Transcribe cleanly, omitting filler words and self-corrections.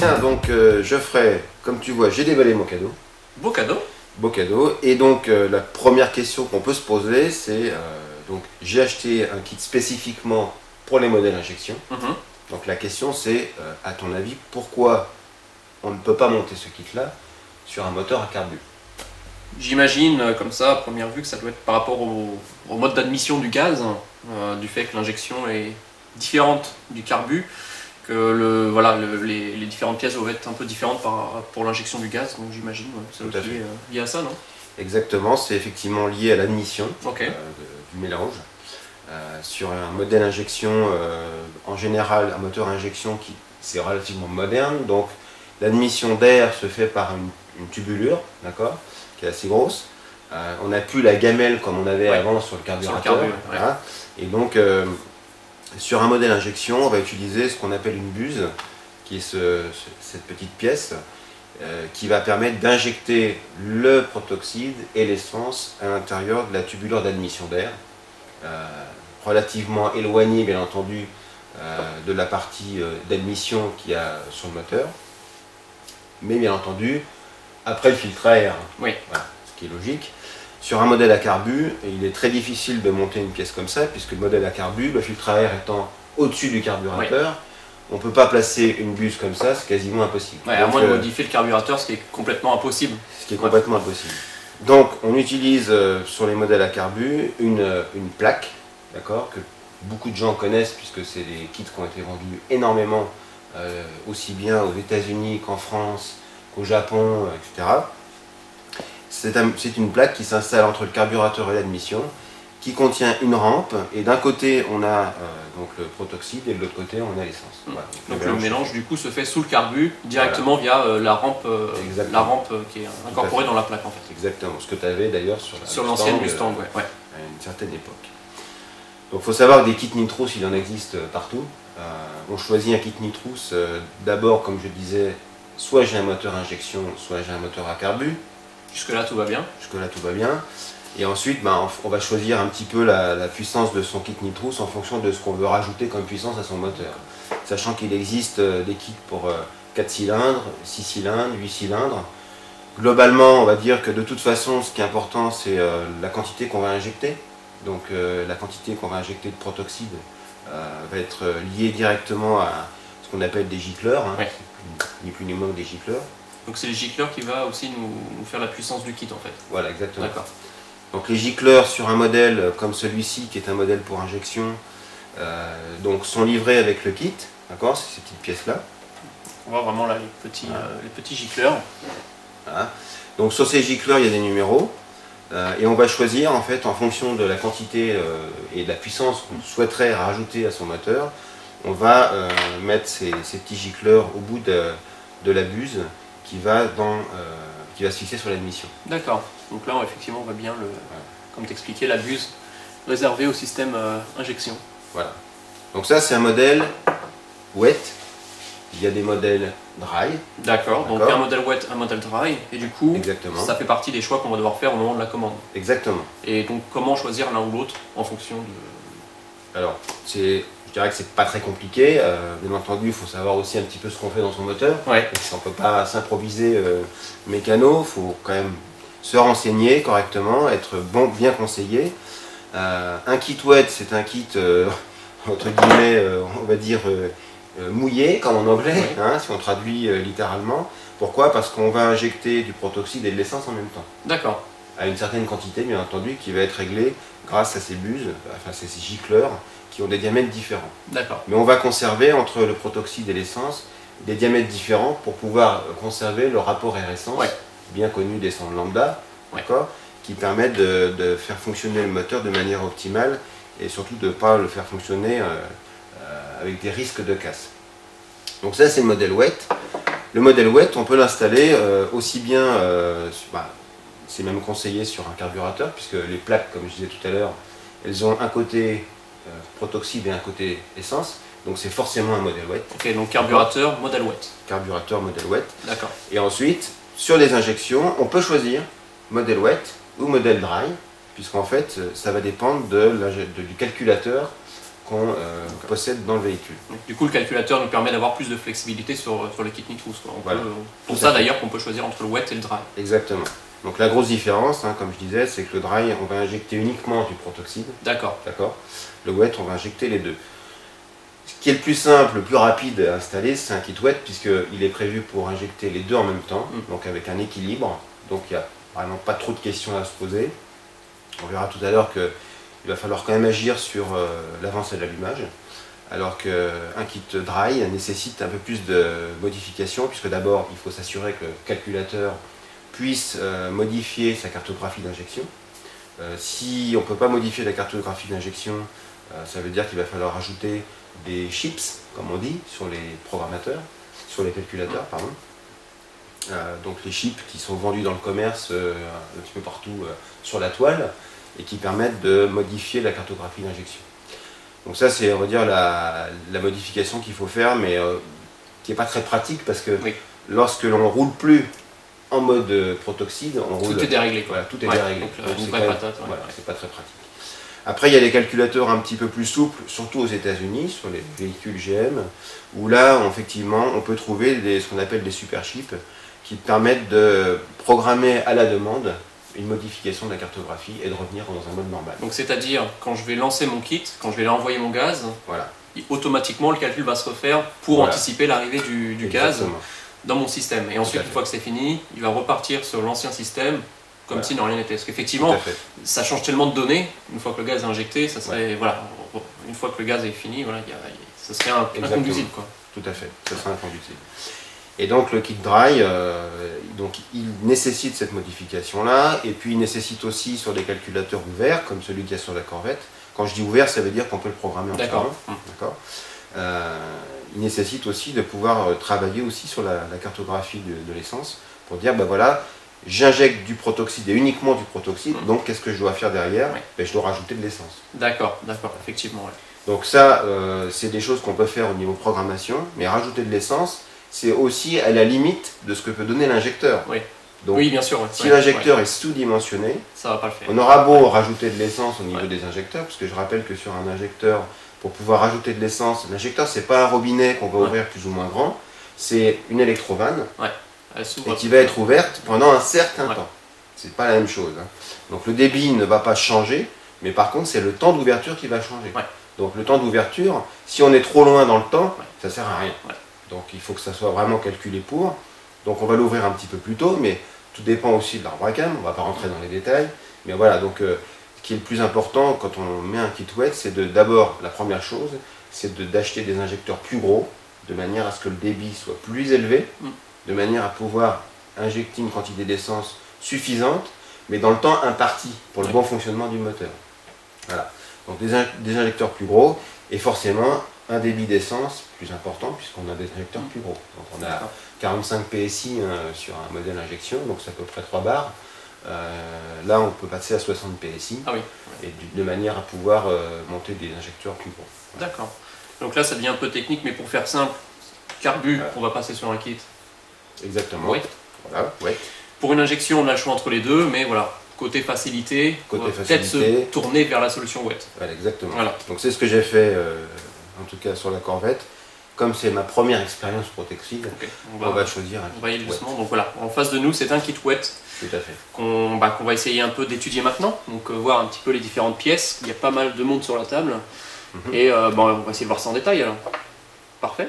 Bien, donc Geoffrey, comme tu vois, j'ai déballé mon cadeau. Beau cadeau. Beau cadeau. Et donc la première question qu'on peut se poser, c'est donc j'ai acheté un kit spécifiquement pour les modèles injection. Donc la question c'est, à ton avis, pourquoi on ne peut pas monter ce kit-là sur un moteur à carbu? J'imagine comme ça, à première vue, que ça doit être par rapport au mode d'admission du gaz, du fait que l'injection est différente du carbu, que les différentes pièces doivent être un peu différentes pour l'injection du gaz, donc j'imagine que ça doit être lié à ça, non? Exactement, c'est effectivement lié à l'admission du mélange. Sur un modèle injection, en général, un moteur à injection qui c'est relativement moderne, donc l'admission d'air se fait par une tubulure, d'accord, qui est assez grosse. On n'a plus la gamelle comme on avait avant sur le carburateur. Voilà. Et donc, sur un modèle injection, on va utiliser ce qu'on appelle une buse, qui est cette petite pièce, qui va permettre d'injecter le protoxyde et l'essence à l'intérieur de la tubulure d'admission d'air, relativement éloignée bien entendu de la partie d'admission qu'il y a sur le moteur, mais bien entendu après le filtre à air, voilà, ce qui est logique. Sur un modèle à carbu, il est très difficile de monter une pièce comme ça, puisque le modèle à carbu, le filtre à air étant au-dessus du carburateur, on ne peut pas placer une buse comme ça, c'est quasiment impossible. À moins de modifier le carburateur, ce qui est complètement impossible. Ce qui est complètement impossible. Donc on utilise sur les modèles à carbu une plaque, d'accord, que beaucoup de gens connaissent, puisque c'est des kits qui ont été vendus énormément, aussi bien aux États-Unis qu'en France, qu'au Japon, etc. C'est une plaque qui s'installe entre le carburateur et l'admission, qui contient une rampe, et d'un côté on a donc le protoxyde et de l'autre côté on a l'essence. Voilà. Donc le mélange du coup se fait sous le carbu directement via la rampe qui est incorporée dans la plaque en fait. Exactement, ce que tu avais d'ailleurs sur l'ancienne Mustang, à une certaine époque. Donc il faut savoir que des kits Nitrous il en existe partout. On choisit un kit Nitrous d'abord, comme je disais, soit j'ai un moteur à injection, soit j'ai un moteur à carbu. Jusque là tout va bien. Jusque là tout va bien. Et ensuite, on va choisir un petit peu la puissance de son kit Nitrous en fonction de ce qu'on veut rajouter comme puissance à son moteur. Sachant qu'il existe des kits pour 4 cylindres, 6 cylindres, 8 cylindres. Globalement, on va dire que de toute façon, ce qui est important, c'est la quantité qu'on va injecter. Donc la quantité qu'on va injecter de protoxyde va être liée directement à ce qu'on appelle des gicleurs, ni plus ni moins que des gicleurs. Donc c'est les gicleurs qui va aussi nous faire la puissance du kit en fait. Voilà, exactement. D'accord. Donc les gicleurs sur un modèle comme celui-ci, qui est un modèle pour injection, donc sont livrés avec le kit, d'accord, c'est ces petites pièces-là. On voit vraiment là les petits gicleurs. Voilà. Donc sur ces gicleurs, il y a des numéros, et on va choisir en fait en fonction de la quantité et de la puissance qu'on souhaiterait rajouter à son moteur, on va mettre ces petits gicleurs au bout de la buse qui va se fixer sur l'admission. D'accord. Donc là, effectivement, on voit bien, comme t'expliquais, la buse réservée au système injection. Voilà. Donc ça, c'est un modèle wet. Il y a des modèles dry. D'accord. Donc un modèle wet, un modèle dry. Et du coup, ça fait partie des choix qu'on va devoir faire au moment de la commande. Exactement. Et donc, comment choisir l'un ou l'autre en fonction de... Alors, je dirais que c'est pas très compliqué. Bien entendu, il faut savoir aussi un petit peu ce qu'on fait dans son moteur. On ne peut pas s'improviser mécano. Il faut quand même se renseigner correctement, être bien conseillé. Un kit wet, c'est un kit entre guillemets, on va dire mouillé, comme en anglais, si on traduit littéralement. Pourquoi? Parce qu'on va injecter du protoxyde et de l'essence en même temps. D'accord. À une certaine quantité, bien entendu, qui va être réglée grâce à ces buses, enfin ces gicleurs, qui ont des diamètres différents. D'accord. Mais on va conserver entre le protoxyde et l'essence des diamètres différents pour pouvoir conserver le rapport air-essence, bien connu des sondes lambda, qui permettent de faire fonctionner le moteur de manière optimale et surtout de ne pas le faire fonctionner avec des risques de casse. Donc ça, c'est le modèle wet. Le modèle wet, on peut l'installer aussi bien, c'est même conseillé sur un carburateur, puisque les plaques, comme je disais tout à l'heure, elles ont un côté protoxyde et un côté essence, donc c'est forcément un modèle wet. Ok, donc carburateur, modèle wet. Carburateur, modèle wet. D'accord. Et ensuite, sur les injections, on peut choisir modèle wet ou modèle dry, puisqu'en fait, ça va dépendre du calculateur qu'on possède dans le véhicule. Du coup, le calculateur nous permet d'avoir plus de flexibilité sur le kit Nitrous. Voilà. Pour ça d'ailleurs qu'on peut choisir entre le wet et le dry. Exactement. Donc la grosse différence, hein, comme je disais, c'est que le dry, on va injecter uniquement du protoxyde. D'accord. Le wet, on va injecter les deux. Ce qui est le plus simple, le plus rapide à installer, c'est un kit wet, puisqu'il est prévu pour injecter les deux en même temps, donc avec un équilibre. Donc il n'y a vraiment pas trop de questions à se poser. On verra tout à l'heure qu'il va falloir quand même agir sur l'avance et l'allumage, alors qu'un kit dry nécessite un peu plus de modifications, puisque d'abord il faut s'assurer que le calculateur puisse modifier sa cartographie d'injection. Si on ne peut pas modifier la cartographie d'injection, ça veut dire qu'il va falloir ajouter des chips, comme on dit, sur les programmateurs, sur les calculateurs, pardon. Donc les chips qui sont vendus dans le commerce un petit peu partout sur la toile et qui permettent de modifier la cartographie d'injection. Donc ça c'est, on va dire, la modification qu'il faut faire, mais qui n'est pas très pratique parce que lorsque l'on ne roule plus en mode protoxyde, on roule... Tout est déréglé. Voilà, tout est déréglé. Donc une vraie patate. Voilà, c'est pas très pratique. Après, il y a des calculateurs un petit peu plus souples, surtout aux États-Unis, sur les véhicules GM, où là, effectivement, on peut trouver ce qu'on appelle des super chips, qui permettent de programmer à la demande une modification de la cartographie et de revenir dans un mode normal. Donc c'est-à-dire, quand je vais lancer mon kit, quand je vais envoyer mon gaz, automatiquement le calcul va se refaire pour anticiper l'arrivée du gaz dans mon système. Et ensuite, une fois que c'est fini, il va repartir sur l'ancien système comme si de rien n'était. Parce qu'effectivement, ça change tellement de données, une fois que le gaz est injecté, ça serait, une fois que le gaz est fini, ça serait inconduisible. Tout à fait, ça serait inconduisible. Et donc le kit dry, il nécessite cette modification-là, et puis il nécessite aussi sur des calculateurs ouverts, comme celui qu'il y a sur la Corvette. Quand je dis ouvert, ça veut dire qu'on peut le programmer entièrement. Il nécessite aussi de pouvoir travailler aussi sur la cartographie de l'essence, pour dire, ben voilà, j'injecte du protoxyde et uniquement du protoxyde, donc qu'est-ce que je dois faire derrière? Ben, je dois rajouter de l'essence. D'accord, effectivement. Donc ça, c'est des choses qu'on peut faire au niveau programmation, mais rajouter de l'essence, c'est aussi à la limite de ce que peut donner l'injecteur. Donc, bien sûr. Si l'injecteur est sous-dimensionné, ça va pas le faire. On aura beau rajouter de l'essence au niveau des injecteurs, parce que je rappelle que sur un injecteur, pour pouvoir rajouter de l'essence, l'injecteur c'est pas un robinet qu'on va ouvrir plus ou moins grand, c'est une électrovanne et qui va être ouverte pendant un certain temps. C'est pas la même chose. Donc le débit ne va pas changer, mais par contre c'est le temps d'ouverture qui va changer. Donc le temps d'ouverture, si on est trop loin dans le temps, ça sert à rien. Donc il faut que ça soit vraiment calculé pour. Donc on va l'ouvrir un petit peu plus tôt, mais tout dépend aussi de l'arbre à cam, on ne va pas rentrer dans les détails. Mais voilà, donc ce qui est le plus important quand on met un kit wet, c'est d'abord, la première chose, c'est d'acheter des injecteurs plus gros, de manière à ce que le débit soit plus élevé, de manière à pouvoir injecter une quantité d'essence suffisante, mais dans le temps imparti, pour le bon fonctionnement du moteur. Voilà, donc des injecteurs plus gros, et forcément un débit d'essence plus important, puisqu'on a des injecteurs plus gros. Donc on a 45 PSI sur un modèle injection, donc c'est à peu près 3 bars. Là on peut passer à 60 PSI, et de manière à pouvoir monter des injecteurs plus gros. D'accord. Donc là ça devient un peu technique, mais pour faire simple, carbu, on va passer sur un kit. Exactement. Voilà, Pour une injection, on a le choix entre les deux, mais voilà, côté facilité, on va peut-être se tourner vers la solution wet. Voilà, exactement. Donc c'est ce que j'ai fait, en tout cas sur la Corvette. Comme c'est ma première expérience protoxyde, on va choisir un kit. On va y aller doucement. Donc voilà, en face de nous, c'est un kit wet. Tout à fait. Qu'on va essayer un peu d'étudier maintenant. Donc voir un petit peu les différentes pièces. Il y a pas mal de monde sur la table. Et on va essayer de voir ça en détail alors. Parfait.